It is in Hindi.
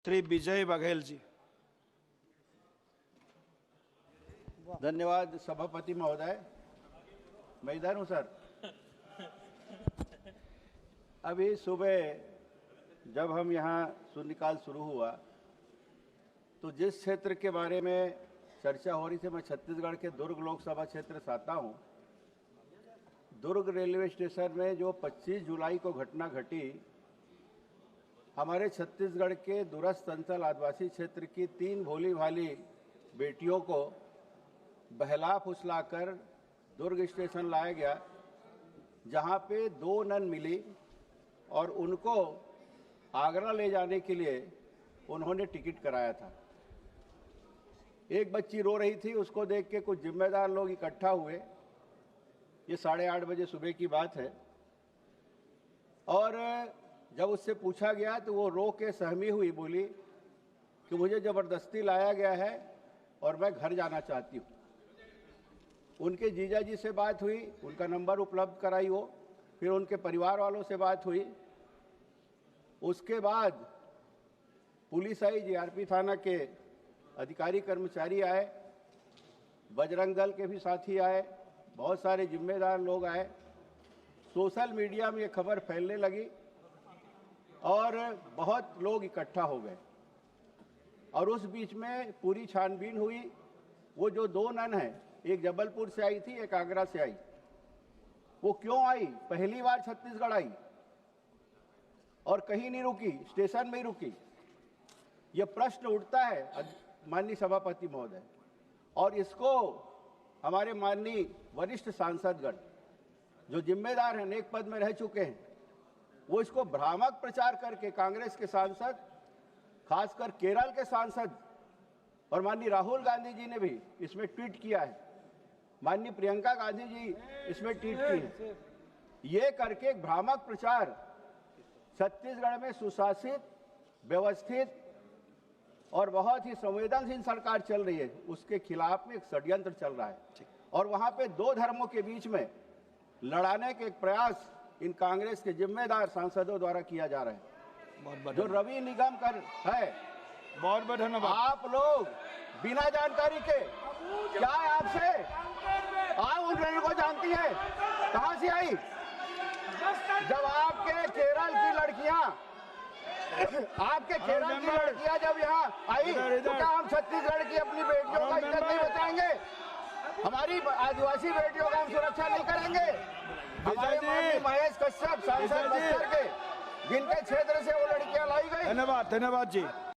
श्री विजय बघेल जी। धन्यवाद सभापति महोदय। मैं इधर हूँ सर। अभी सुबह जब हम यहाँ शून्यकाल शुरू हुआ तो जिस क्षेत्र के बारे में चर्चा हो रही थी, मैं छत्तीसगढ़ के दुर्ग लोकसभा क्षेत्र से आता हूँ। दुर्ग रेलवे स्टेशन में जो 25 जुलाई को घटना घटी, हमारे छत्तीसगढ़ के दूरस्थ अंचल आदिवासी क्षेत्र की 3 भोली भाली बेटियों को बहला फुसलाकर दुर्ग स्टेशन लाया गया, जहां पे 2 नन मिली और उनको आगरा ले जाने के लिए उन्होंने टिकट कराया था। एक बच्ची रो रही थी, उसको देख के कुछ जिम्मेदार लोग इकट्ठा हुए। ये 8:30 बजे सुबह की बात है। और जब उससे पूछा गया तो वो रो के सहमी हुई, बोली कि मुझे ज़बरदस्ती लाया गया है और मैं घर जाना चाहती हूँ। उनके जीजा जी से बात हुई, उनका नंबर उपलब्ध कराई वो, फिर उनके परिवार वालों से बात हुई। उसके बाद पुलिस आई, जीआरपी थाना के अधिकारी कर्मचारी आए, बजरंग दल के भी साथी आए, बहुत सारे जिम्मेदार लोग आए। सोशल मीडिया में ये खबर फैलने लगी और बहुत लोग इकट्ठा हो गए। और उस बीच में पूरी छानबीन हुई। वो जो 2 नन हैं, एक जबलपुर से आई थी, एक आगरा से आई। वो क्यों आई? पहली बार छत्तीसगढ़ आई और कहीं नहीं रुकी, स्टेशन में ही रुकी। ये प्रश्न उठता है माननीय सभापति महोदय, और इसको हमारे माननीय वरिष्ठ सांसदगण जो जिम्मेदार हैं, नेक पद में रह चुके हैं, वो इसको भ्रामक प्रचार करके कांग्रेस के सांसद, खासकर केरल के सांसद और माननीय राहुल गांधी जी ने भी इसमें ट्वीट किया है, माननीय प्रियंका गांधी जी इसमें ट्वीट की है। ये करके एक भ्रामक प्रचार छत्तीसगढ़ में सुशासित, व्यवस्थित और बहुत ही संवेदनशील सरकार चल रही है, उसके खिलाफ में एक षड्यंत्र चल रहा है। और वहां पे 2 धर्मों के बीच में लड़ाने के एक प्रयास इन कांग्रेस के जिम्मेदार सांसदों द्वारा किया जा रहा है, जो रवि निगम कर है। बहुत बहुत धन्यवाद। आप लोग बिना जानकारी के, क्या आपसे आप उन लोगों को जानती है? कहां से आई? जब आपके केरल की लड़कियां जब यहाँ आई, तो क्या हम छत्तीसगढ़ की अपनी बेटियों का इज्जत नहीं बचाएंगे? हमारी आदिवासी बेटियों का हम सुरक्षा नहीं करेंगे? हमारे महेश कश्यप सांसद बस्तर के, जिनके क्षेत्र से वो लड़कियां लाई गई। धन्यवाद जी।